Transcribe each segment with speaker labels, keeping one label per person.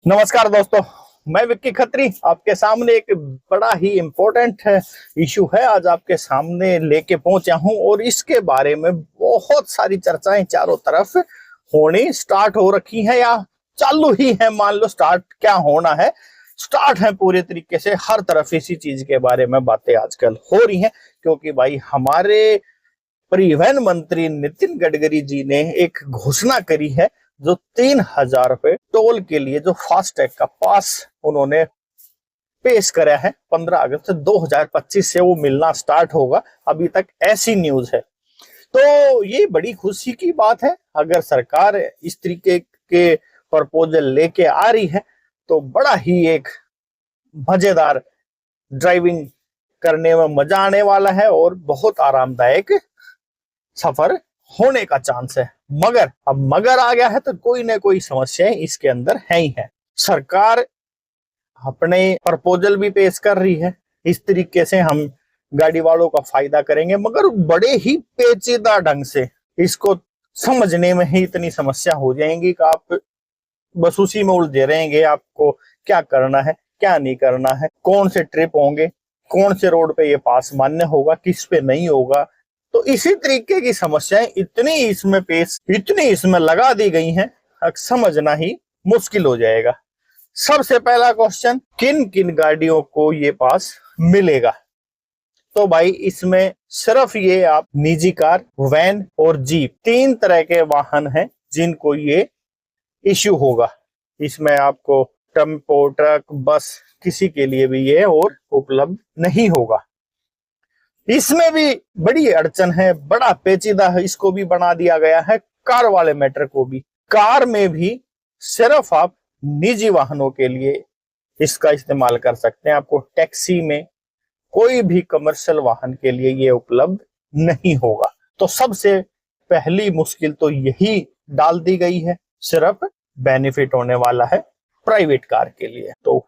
Speaker 1: नमस्कार दोस्तों, मैं विक्की खत्री आपके सामने एक बड़ा ही इम्पोर्टेंट इशू है आज आपके सामने लेके पहुंचा हूं और इसके बारे में बहुत सारी चर्चाएं चारों तरफ होनी स्टार्ट हो रखी हैं या चालू ही है। मान लो स्टार्ट क्या होना है, स्टार्ट है पूरे तरीके से। हर तरफ इसी चीज के बारे में बातें आजकल हो रही हैं क्योंकि भाई हमारे परिवहन मंत्री नितिन गडकरी जी ने एक घोषणा करी है जो 3,000 रुपए टोल के लिए जो फास्टैग का पास उन्होंने पेश करा है 15 अगस्त 2025 से वो मिलना स्टार्ट होगा। अभी तक ऐसी न्यूज है तो ये बड़ी खुशी की बात है। अगर सरकार इस तरीके के प्रपोजल लेके आ रही है तो बड़ा ही एक मजेदार ड्राइविंग करने में मजा आने वाला है और बहुत आरामदायक सफर होने का चांस है। मगर अब मगर आ गया है तो कोई ना कोई समस्याएं इसके अंदर है ही है। सरकार अपने प्रपोजल भी पेश कर रही है, इस तरीके से हम गाड़ी वालों का फायदा करेंगे, मगर बड़े ही पेचीदा ढंग से इसको समझने में ही इतनी समस्या हो जाएंगी कि आप बस उसी में उलझे रहेंगे। आपको क्या करना है क्या नहीं करना है, कौन से ट्रिप होंगे, कौन से रोड पे ये पास मान्य होगा, किस पे नहीं होगा। तो इसी तरीके की समस्याएं इतनी इसमें लगा दी गई हैं, समझना ही मुश्किल हो जाएगा। सबसे पहला क्वेश्चन, किन किन गाड़ियों को ये पास मिलेगा? तो भाई इसमें सिर्फ ये आप निजी कार, वैन और जीप, 3 तरह के वाहन हैं जिनको ये इश्यू होगा। इसमें आपको टेम्पो, ट्रक, बस किसी के लिए भी ये और उपलब्ध नहीं होगा। इसमें भी बड़ी अड़चन है, बड़ा पेचीदा है, इसको भी बना दिया गया है कार वाले मैटर को भी। कार में भी सिर्फ आप निजी वाहनों के लिए इसका इस्तेमाल कर सकते हैं। आपको टैक्सी में, कोई भी कमर्शियल वाहन के लिए ये उपलब्ध नहीं होगा। तो सबसे पहली मुश्किल तो यही डाल दी गई है। सिर्फ बेनिफिट होने वाला है प्राइवेट कार के लिए, तो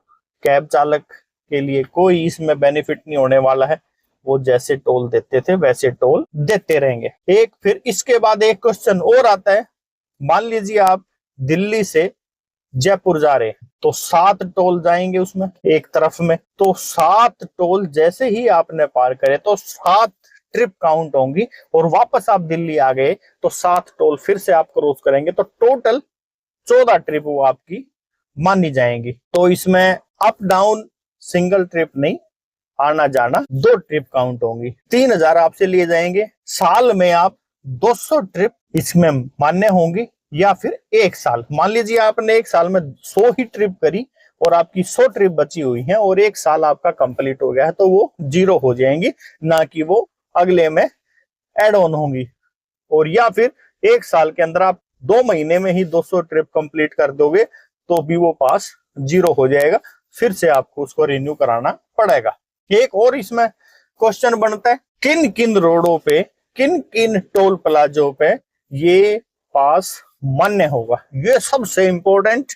Speaker 1: कैब चालक के लिए कोई इसमें बेनिफिट नहीं होने वाला है। वो जैसे टोल देते थे वैसे टोल देते रहेंगे। फिर इसके बाद एक क्वेश्चन और आता है, मान लीजिए आप दिल्ली से जयपुर जा रहे हैं तो 7 टोल जाएंगे उसमें एक तरफ में, तो 7 टोल जैसे ही आपने पार करे तो 7 ट्रिप काउंट होंगी और वापस आप दिल्ली आ गए तो 7 टोल फिर से आप क्रॉस करेंगे, तो टोटल 14 ट्रिप वो आपकी मानी जाएंगी। तो इसमें अप डाउन सिंगल ट्रिप नहीं, आना जाना 2 ट्रिप काउंट होंगी। 3,000 आपसे लिए जाएंगे। साल में आप 200 ट्रिप इसमें मान्य होंगी या फिर एक साल, मान लीजिए आपने एक साल में 100 ही ट्रिप करी और आपकी 100 ट्रिप बची हुई है और एक साल आपका कंप्लीट हो गया है तो वो 0 हो जाएंगी, ना कि वो अगले में एड ऑन होंगी। और या फिर एक साल के अंदर आप 2 महीने में ही 200 ट्रिप कंप्लीट कर दोगे तो भी वो पास 0 हो जाएगा, फिर से आपको उसको रिन्यू कराना पड़ेगा। एक और इसमें क्वेश्चन बनता है, किन किन रोडों पे, किन किन टोल प्लाजों पे ये पास मान्य होगा? ये सबसे इंपॉर्टेंट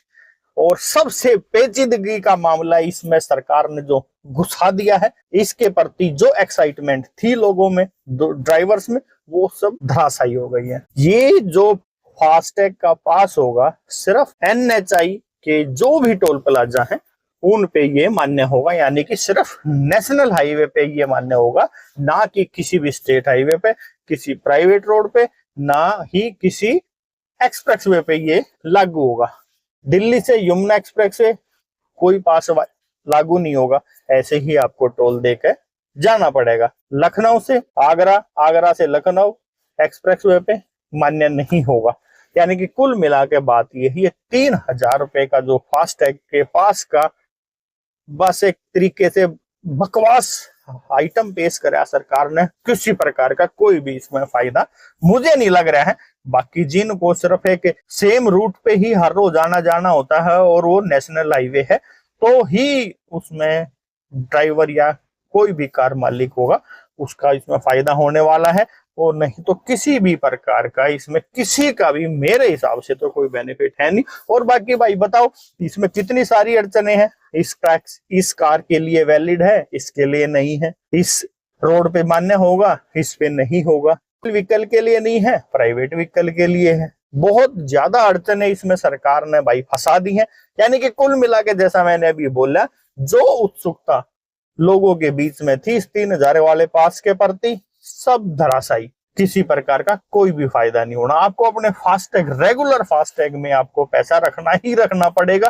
Speaker 1: और सबसे पेचीदगी का मामला इसमें सरकार ने जो घुसा दिया है। इसके प्रति जो एक्साइटमेंट थी लोगों में, ड्राइवर्स में, वो सब धराशायी हो गई है। ये जो फास्टैग का पास होगा सिर्फ NHI के जो भी टोल प्लाजा हैं उन पे ये मान्य होगा, यानी कि सिर्फ नेशनल हाईवे पे ये मान्य होगा, ना कि किसी भी स्टेट हाईवे पे, किसी प्राइवेट रोड पे, ना ही किसी एक्सप्रेसवे पे ये लागू होगा। दिल्ली से यमुना एक्सप्रेसवे कोई पास लागू नहीं होगा, ऐसे ही आपको टोल देकर जाना पड़ेगा। लखनऊ से आगरा, आगरा से लखनऊ एक्सप्रेसवे पे मान्य नहीं होगा। यानी कि कुल मिला के बात यही है, 3,000 रुपए का जो फास्टैग के पास का बस एक तरीके से बकवास आइटम पेश करा सरकार ने, किसी प्रकार का कोई भी इसमें फायदा मुझे नहीं लग रहा है। बाकी जिनको सिर्फ एक सेम रूट पे ही हर रोज आना जाना होता है और वो नेशनल हाईवे है तो ही उसमें ड्राइवर या कोई भी कार मालिक होगा उसका इसमें फायदा होने वाला है, और नहीं तो किसी भी प्रकार का इसमें किसी का भी मेरे हिसाब से तो कोई बेनिफिट है नहीं। और बाकी भाई बताओ इसमें कितनी सारी अड़चने हैं। इस टैक्स इस कार के लिए वैलिड है, इसके लिए नहीं है। इस रोड पे मान्य होगा, इस पे नहीं होगा। व्हीकल के लिए नहीं है, प्राइवेट व्हीकल के लिए है। बहुत ज्यादा अड़चने इसमें सरकार ने भाई फंसा दी है। यानी कि कुल मिला के जैसा मैंने अभी बोला, जो उत्सुकता लोगों के बीच में थी इस 3,000 वाले पास के प्रति, सब धराशायी। किसी प्रकार का कोई भी फायदा नहीं होना। आपको अपने फास्टैग, रेगुलर फास्टैग में आपको पैसा रखना ही रखना पड़ेगा।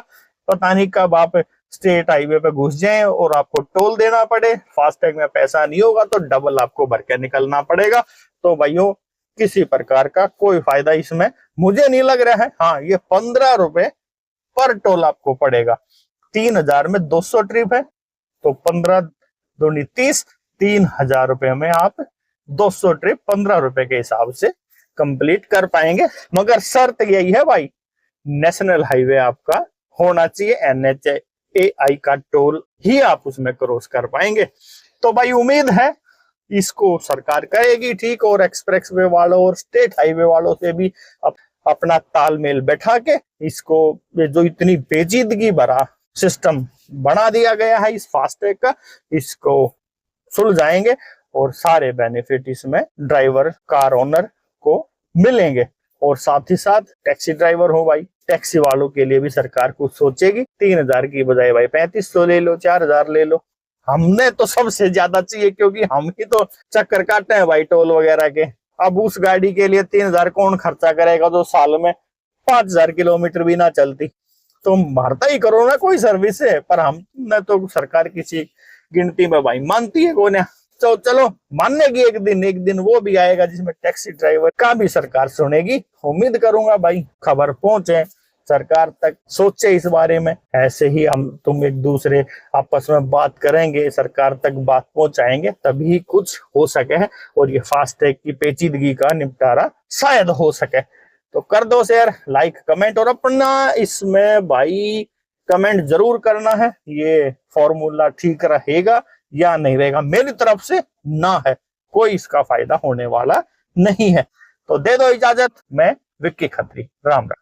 Speaker 1: पता नहीं कब आप स्टेट हाईवे पे घुस जाएं और आपको टोल देना पड़े, फास्टैग में पैसा नहीं होगा तो डबल आपको भर के निकलना पड़ेगा। तो भाइयों, किसी प्रकार का कोई फायदा इसमें मुझे नहीं लग रहा है। हाँ, ये 15 रुपए पर टोल आपको पड़ेगा। 3,000 में 200 ट्रिप है तो 15 दूनी 30, 3,000 रुपए में आप 200 ट्रिप 15 रुपए के हिसाब से कंप्लीट कर पाएंगे। मगर शर्त यही है भाई, नेशनल हाईवे आपका होना चाहिए, NHAI का टोल ही आप उसमें क्रॉस कर पाएंगे। तो भाई उम्मीद है इसको सरकार करेगी ठीक, और एक्सप्रेस वे वालों और स्टेट हाईवे वालों से भी अपना तालमेल बैठा के इसको, जो इतनी पेचीदगी भरा सिस्टम बना दिया गया है इस फास्टैग का, इसको सुलझाएंगे और सारे बेनिफिट इसमें ड्राइवर, कार ओनर को मिलेंगे। और साथ ही साथ टैक्सी ड्राइवर हो भाई, टैक्सी वालों के लिए भी सरकार कुछ सोचेगी। 3,000 की बजाय भाई 3,500 ले लो, 4,000 ले लो। हमने तो सबसे ज्यादा चाहिए, क्योंकि हम ही तो चक्कर काटते हैं भाई टोल वगैरह के। अब उस गाड़ी के लिए 3,000 कौन खर्चा करेगा जो साल में 5,000 किलोमीटर भी ना चलती। तो भरता ही करो ना कोई सर्विस है, पर हमने तो सरकार किसी गिनती में भाई मानती है कौन है। तो चलो मानने की एक दिन वो भी आएगा जिसमें टैक्सी ड्राइवर का भी सरकार सुनेगी। उम्मीद करूंगा भाई खबर पहुंचे सरकार तक, सोचे इस बारे में। ऐसे ही तुम एक दूसरे आपस में बात करेंगे, सरकार तक बात पहुंचाएंगे, तभी कुछ हो सके है और ये फास्टैग की पेचीदगी का निपटारा शायद हो सके। तो कर दो शेयर, लाइक, कमेंट, और अपना इसमें भाई कमेंट जरूर करना है, ये फॉर्मूला ठीक रहेगा या नहीं रहेगा। मेरी तरफ से ना है, कोई इसका फायदा होने वाला नहीं है। तो दे दो इजाजत, मैं विक्की खत्री, राम राम।